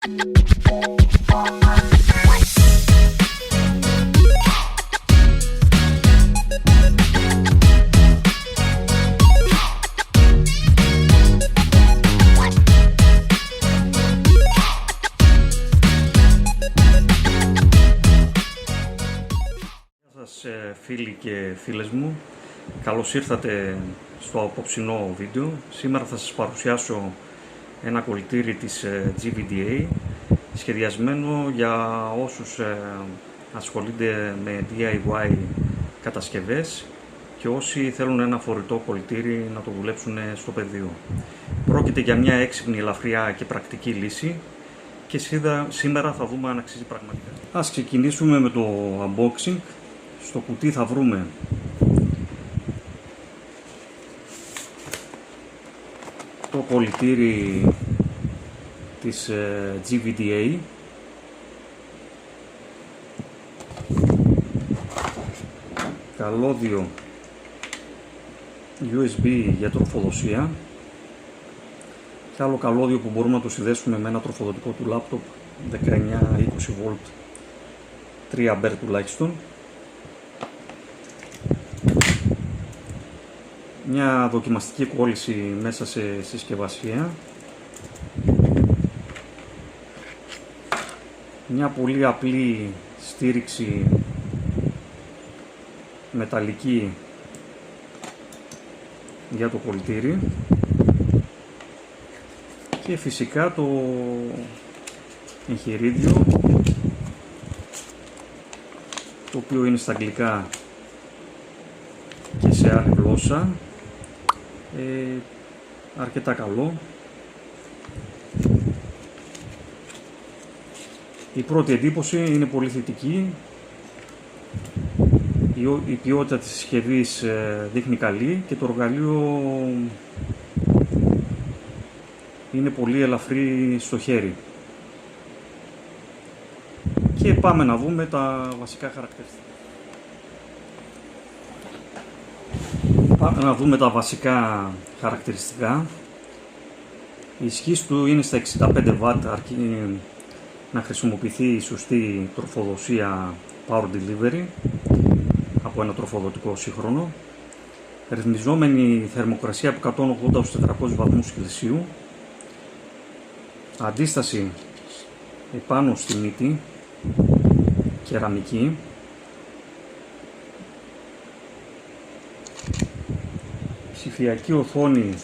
Φίλοι και φίλες μου, καλώς ήρθατε στο απόψινό βίντεο. Σήμερα θα σας παρουσιάσω ένα κολλητήρι της GVDA, σχεδιασμένο για όσους ασχολούνται με DIY κατασκευές και όσοι θέλουν ένα φορητό κολλητήρι να το δουλέψουν στο πεδίο. Πρόκειται για μια έξυπνη, ελαφριά και πρακτική λύση και σήμερα θα δούμε αν αξίζει πραγματικά. Ας ξεκινήσουμε με το unboxing. Στο κουτί θα βρούμε το κολλητήρι της GVDA, καλώδιο USB για τροφοδοσία και άλλο καλώδιο που μπορούμε να το συνδέσουμε με ένα τροφοδοτικό του λάπτοπ 19-20V 3A τουλάχιστον. Μια δοκιμαστική κόλληση μέσα σε συσκευασία, μια πολύ απλή στήριξη μεταλλική για το κολλητήρι και φυσικά το εγχειρίδιο, το οποίο είναι στα αγγλικά και σε άλλη γλώσσα. Αρκετά καλό. Η πρώτη εντύπωση είναι πολύ θετική. Η ποιότητα της συσκευής δείχνει καλή και το εργαλείο είναι πολύ ελαφρύ στο χέρι. Και πάμε να δούμε τα βασικά χαρακτηριστικά. Πάμε να δούμε τα βασικά χαρακτηριστικά. Η ισχύς του είναι στα 65W, αρκεί να χρησιμοποιηθεί η σωστή τροφοδοσία Power Delivery από ένα τροφοδοτικό σύγχρονο. Ρυθμιζόμενη θερμοκρασία από 180 στους 400 βαθμούς Κελσίου. Αντίσταση επάνω στη μύτη, κεραμική. Ψηφιακή οθόνη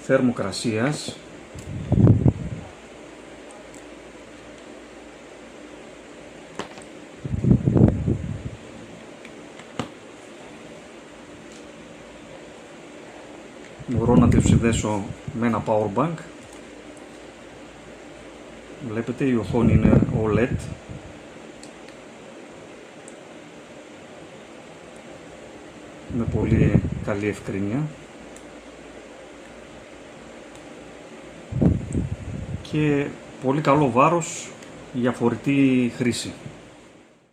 θερμοκρασίας, μπορώ να τη συνδέσω με ένα power bank. Βλέπετε, η οθόνη είναι OLED. Με πολύ καλή ευκρίνεια και πολύ καλό βάρος για φορητή χρήση.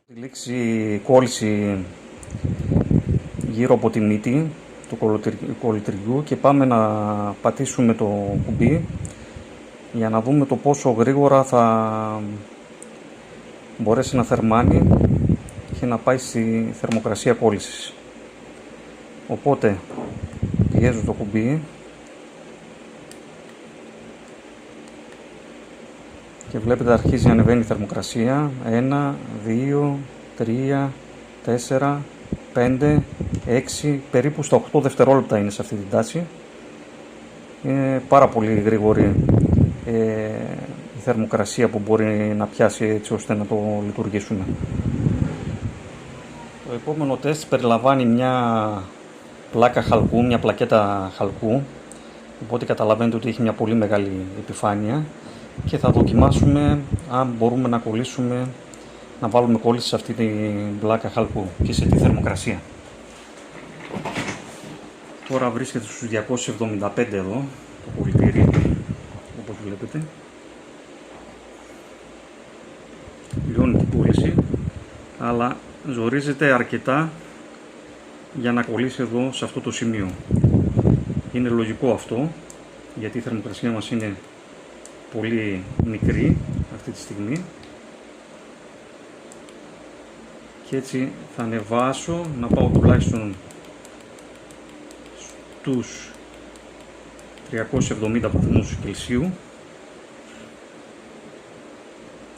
Τη λέξη κόλληση γύρω από τη μύτη του κολλητηριού και πάμε να πατήσουμε το κουμπί για να δούμε το πόσο γρήγορα θα μπορέσει να θερμάνει και να πάει στη θερμοκρασία κόλλησης. Οπότε πιέζω το κουμπί και βλέπετε αρχίζει να ανεβαίνει η θερμοκρασία. 1, 2, 3, 4, 5, 6, περίπου στα 8 δευτερόλεπτα είναι σε αυτή την τάση. Είναι πάρα πολύ γρήγορη η θερμοκρασία που μπορεί να πιάσει έτσι ώστε να το λειτουργήσουμε. Το επόμενο τεστ περιλαμβάνει μια πλάκα χαλκού, μια πλακέτα χαλκού, οπότε καταλαβαίνετε ότι έχει μια πολύ μεγάλη επιφάνεια και θα δοκιμάσουμε αν μπορούμε να κολλήσουμε, να βάλουμε κόλληση σε αυτή την πλάκα χαλκού και σε τι θερμοκρασία. Τώρα βρίσκεται στους 275 εδώ το κολλητήρι, όπως βλέπετε. Λιώνει την κόλληση, αλλά ζορίζεται αρκετά για να κολλήσει εδώ σε αυτό το σημείο. Είναι λογικό αυτό, γιατί η θερμοκρασία μας είναι πολύ μικρή αυτή τη στιγμή και έτσι θα ανεβάσω να πάω τουλάχιστον στους 370 βαθμούς Κελσίου.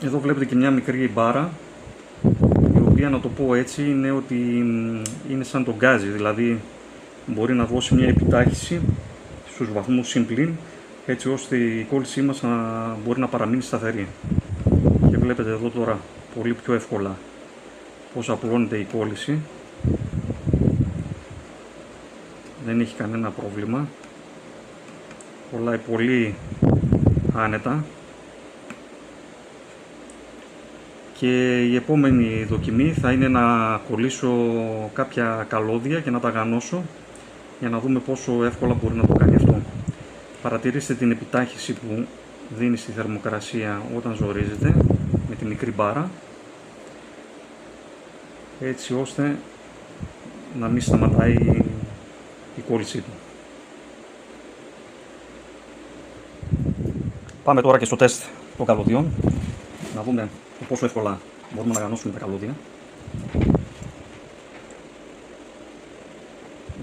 Εδώ βλέπετε και μια μικρή μπάρα, η οποία, να το πω έτσι, είναι ότι είναι σαν τον γκάζι, δηλαδή μπορεί να δώσει μια επιτάχυση στους βαθμούς συμπλήν, έτσι ώστε η κόλλησή μας να μπορεί να παραμείνει σταθερή. Και βλέπετε εδώ τώρα πολύ πιο εύκολα πώς απλώνεται η κόλληση. Δεν έχει κανένα πρόβλημα. Κολλάει πολύ άνετα. Και η επόμενη δοκιμή θα είναι να κολλήσω κάποια καλώδια και να τα γανώσω για να δούμε πόσο εύκολα μπορεί να το κάνει αυτό. Παρατηρήστε την επιτάχυση που δίνει στη θερμοκρασία όταν ζορίζεται με τη μικρή μπάρα, έτσι ώστε να μην σταματάει η κόλλησή του. Πάμε τώρα και στο τεστ των καλωδιών, να δούμε πόσο εύκολα μπορούμε να γανώσουμε τα καλώδια.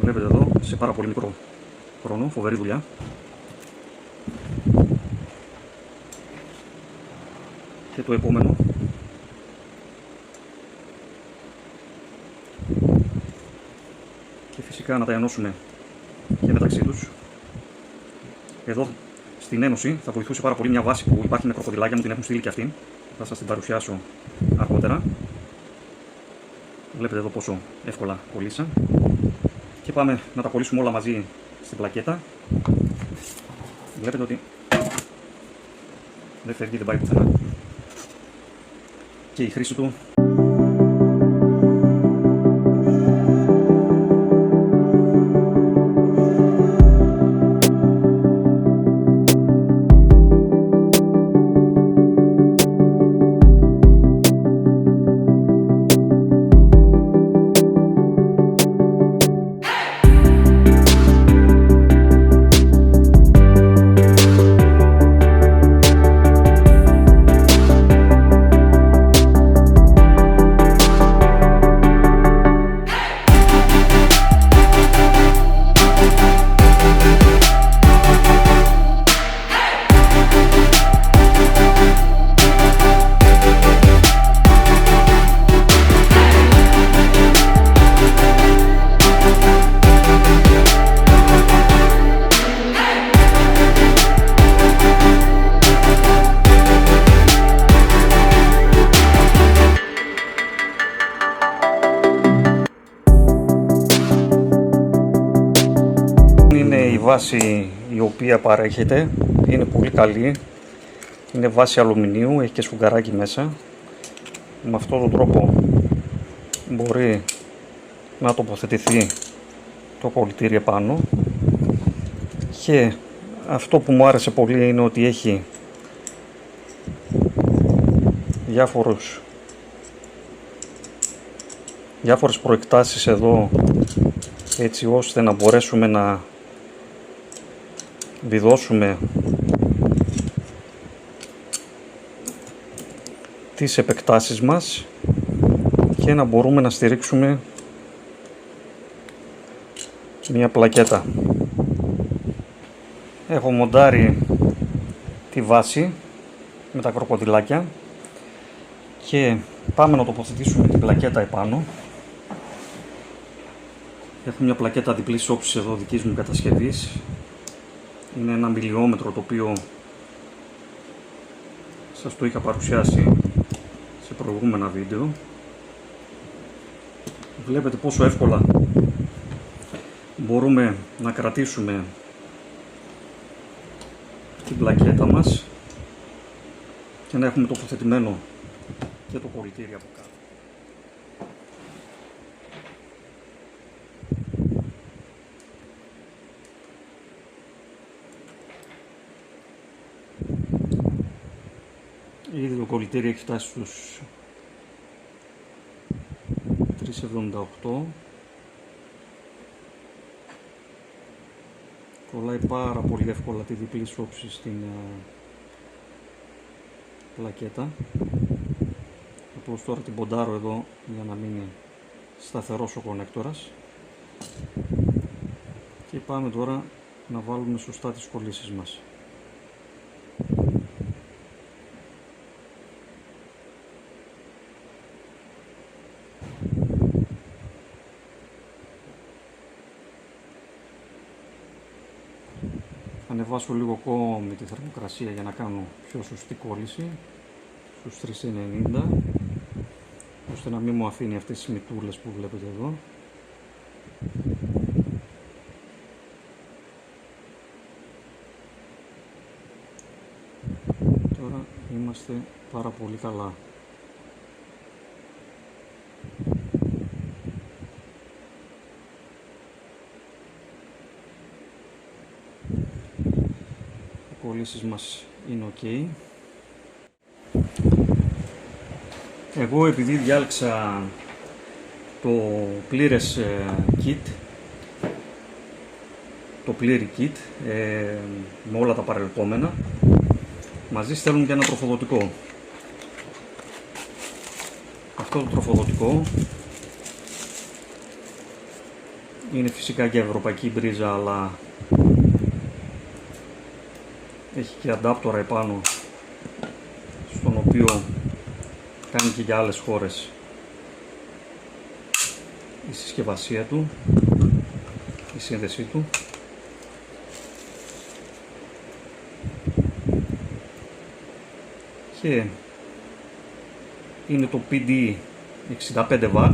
Βλέπετε εδώ σε πάρα πολύ μικρό χρόνο, φοβερή δουλειά. Και το επόμενο. Και φυσικά να τα ενώσουμε και μεταξύ τους. Εδώ στην ένωση θα βοηθούσε πάρα πολύ μια βάση που υπάρχει με κροκοδιλάκια, μου την έχουν στείλει και αυτή. Θα σας την παρουσιάσω αργότερα. Βλέπετε εδώ πόσο εύκολα κολλήσαν. Και πάμε να τα κολλήσουμε όλα μαζί στην πλακέτα. Βλέπετε ότι δεν φεύγει, δεν πάει πουθενά. Και η χρήση του βάση η οποία παρέχεται, είναι πολύ καλή, είναι βάση αλουμινίου, έχει και σφουγγαράκι μέσα. Με αυτόν τον τρόπο μπορεί να τοποθετηθεί το κολλητήρι επάνω, και αυτό που μου άρεσε πολύ είναι ότι έχει διάφορες προεκτάσεις εδώ, έτσι ώστε να μπορέσουμε να βιδώσουμε τις επεκτάσεις μας και να μπορούμε να στηρίξουμε μια πλακέτα. Έχω μοντάρει τη βάση με τα κροκοδιλάκια και πάμε να τοποθετήσουμε την πλακέτα επάνω. Έχω μια πλακέτα διπλής όψης εδώ δικής μου κατασκευής. Είναι ένα μιλιόμετρο, το οποίο σας το είχα παρουσιάσει σε προηγούμενα βίντεο. Βλέπετε πόσο εύκολα μπορούμε να κρατήσουμε την πλακέτα μας και να έχουμε τοποθετημένο και το κολλητήρι από κάτω. Ήδη το κολλητήρι έχει φτάσει στους 3,78. Κολλάει πάρα πολύ εύκολα τη διπλή όψη στην πλακέτα. Απλώς τώρα την ποντάρω εδώ για να μείνει σταθερός ο κονέκτορας. Και πάμε τώρα να βάλουμε σωστά τις κολλήσεις μας. Θα ανεβάσω λίγο ακόμη τη θερμοκρασία για να κάνω πιο σωστή κόλληση στους 390, ώστε να μην μου αφήνει αυτές τις μυτούλες που βλέπετε εδώ. Τώρα είμαστε πάρα πολύ καλά. Οι κολλήσεις μας είναι ok. Εγώ επειδή διάλεξα το πλήρες kit, το πλήρη kit με όλα τα παρελκόμενα, μαζί στέλνουν και ένα τροφοδοτικό. Αυτό το τροφοδοτικό είναι φυσικά και ευρωπαϊκή μπρίζα, αλλά έχει και αντάπτορα επάνω, στον οποίο κάνει και για άλλες χώρες η συσκευασία του, η σύνδεσή του. Και είναι το PD 65W,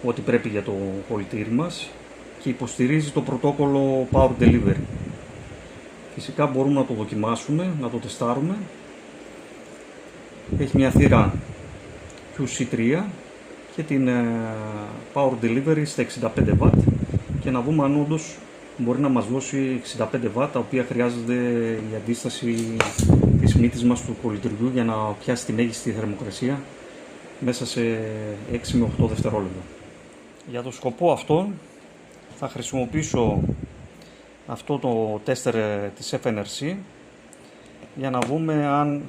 ό,τι πρέπει για το κολλητήρι μας, και υποστηρίζει το πρωτόκολλο Power Delivery. Φυσικά μπορούμε να το δοκιμάσουμε, να το τεστάρουμε. Έχει μια θύρα QC3 και την Power Delivery στα 65W και να δούμε αν όντως μπορεί να μας δώσει 65W, τα οποία χρειάζεται η αντίσταση της μύτης μας του κολλητηριού για να πιάσει τη μέγιστη θερμοκρασία μέσα σε 6 με 8 δευτερόλεπτα. Για το σκοπό αυτό θα χρησιμοποιήσω αυτό το τέστερ της FNRC για να δούμε αν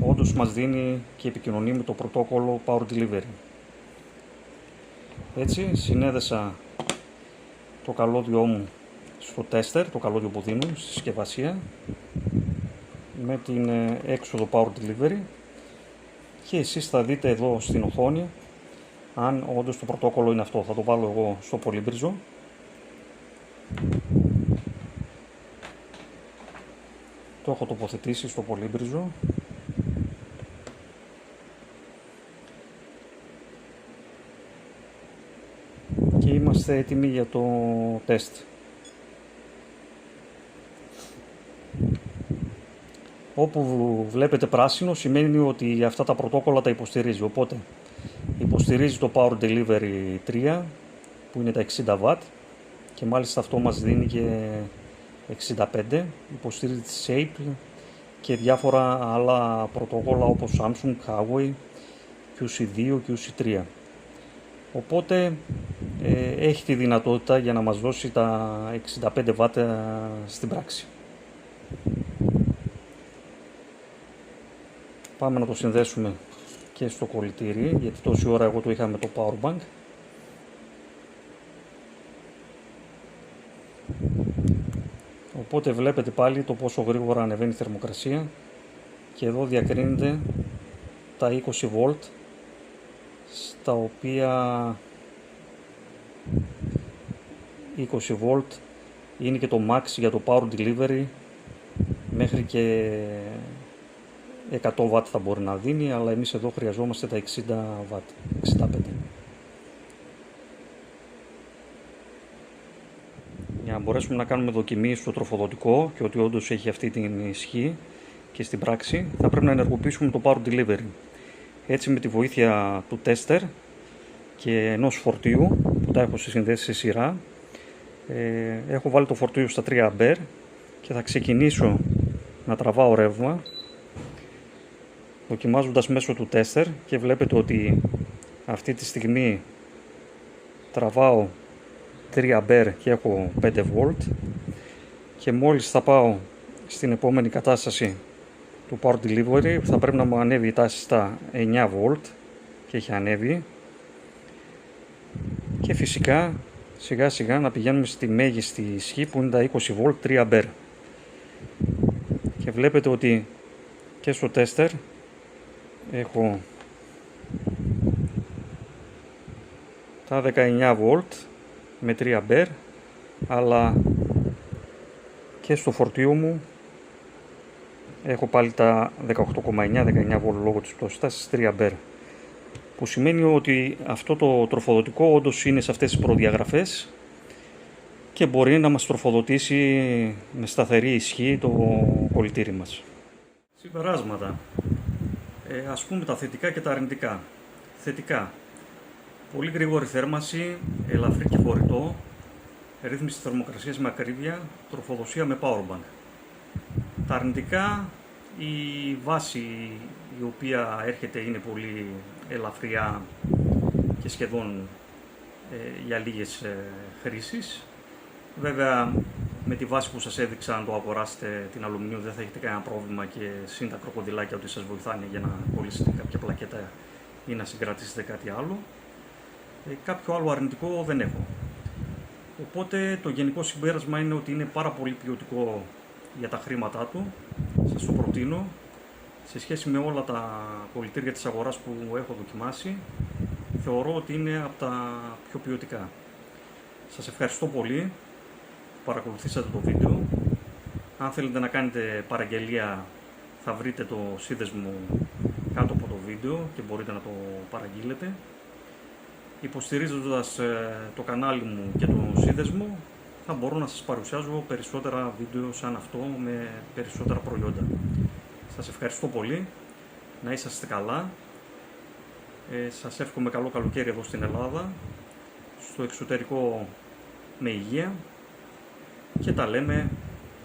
όντως μας δίνει και επικοινωνεί με το πρωτόκολλο Power Delivery. Έτσι συνέδεσα το καλώδιό μου στο τέστερ, το καλώδιο που δίνω στη συσκευασία, με την έξοδο Power Delivery, και εσείς θα δείτε εδώ στην οθόνη αν όντως το πρωτόκολλο είναι αυτό. Θα το βάλω εγώ στο πολύμπριζο. Το έχω τοποθετήσει στο πολύμπριζο. Και είμαστε έτοιμοι για το τεστ. Όπου βλέπετε πράσινο σημαίνει ότι αυτά τα πρωτόκολλα τα υποστηρίζει. Οπότε υποστηρίζει το Power Delivery 3 που είναι τα 60W και μάλιστα αυτό μας δίνει και 65. Υποστηρίζει τη Shape και διάφορα άλλα πρωτόκολλα όπως Samsung, Huawei, QC2, QC3. Οπότε έχει τη δυνατότητα για να μας δώσει τα 65W στην πράξη. Πάμε να το συνδέσουμε και στο κολλητήρι, γιατί τόση ώρα εγώ το είχα με το Powerbank. Οπότε βλέπετε πάλι το πόσο γρήγορα ανεβαίνει η θερμοκρασία και εδώ διακρίνεται τα 20V, στα οποία 20V είναι και το max για το Power Delivery, μέχρι και 100W θα μπορεί να δίνει, αλλά εμείς εδώ χρειαζόμαστε τα 60W, 65. Για να μπορέσουμε να κάνουμε δοκιμή στο τροφοδοτικό και ότι όντως έχει αυτή την ισχύ και στην πράξη, θα πρέπει να ενεργοποιήσουμε το Power Delivery. Έτσι, με τη βοήθεια του τέστερ και ενός φορτίου που τα έχω συνδέσει σε σειρά, έχω βάλει το φορτίο στα 3A και θα ξεκινήσω να τραβάω ρεύμα δοκιμάζοντας μέσω του τέστερ, και βλέπετε ότι αυτή τη στιγμή τραβάω 3A και έχω 5V, και μόλις θα πάω στην επόμενη κατάσταση του Power Delivery θα πρέπει να μου ανέβει η τάση στα 9V και έχει ανέβει, και φυσικά σιγά σιγά να πηγαίνουμε στη μέγιστη ισχύ που είναι τα 20V 3A. Και βλέπετε ότι και στο τέστερ έχω τα 19V με 3A, αλλά και στο φορτίο μου έχω πάλι τα 18,9-19V λόγω της πτώσης 3A, που σημαίνει ότι αυτό το τροφοδοτικό όντως είναι σε αυτές τις προδιαγραφές και μπορεί να μας τροφοδοτήσει με σταθερή ισχύ το κολλητήρι μας. Συμπεράσματα. Ας πούμε τα θετικά και τα αρνητικά. Θετικά. Πολύ γρήγορη θέρμανση, ελαφρύ και φορητό, ρύθμιση θερμοκρασίας με ακρίβεια, τροφοδοσία με powerbank. Τα αρνητικά, η βάση η οποία έρχεται είναι πολύ ελαφριά και σχεδόν για λίγες χρήσεις. Βέβαια, με τη βάση που σας έδειξα, αν το αγοράσετε την αλουμινίου, δεν θα έχετε κανένα πρόβλημα, και συν τα κροκοδιλάκια ότι σας βοηθάνε για να κολλήσετε κάποια πλακέτα ή να συγκρατήσετε κάτι άλλο. Κάποιο άλλο αρνητικό δεν έχω. Οπότε το γενικό συμπέρασμα είναι ότι είναι πάρα πολύ ποιοτικό για τα χρήματά του. Σας το προτείνω. Σε σχέση με όλα τα κολλητήρια της αγοράς που έχω δοκιμάσει, θεωρώ ότι είναι από τα πιο ποιοτικά. Σας ευχαριστώ πολύ που παρακολουθήσατε το βίντεο. Αν θέλετε να κάνετε παραγγελία, θα βρείτε το σύνδεσμο κάτω από το βίντεο και μπορείτε να το παραγγείλετε. Υποστηρίζοντας το κανάλι μου και το σύνδεσμο, θα μπορώ να σας παρουσιάζω περισσότερα βίντεο σαν αυτό με περισσότερα προϊόντα. Σας ευχαριστώ πολύ, να είσαστε καλά, σας εύχομαι καλό καλοκαίρι εδώ στην Ελλάδα, στο εξωτερικό με υγεία, και τα λέμε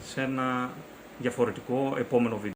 σε ένα διαφορετικό επόμενο βίντεο.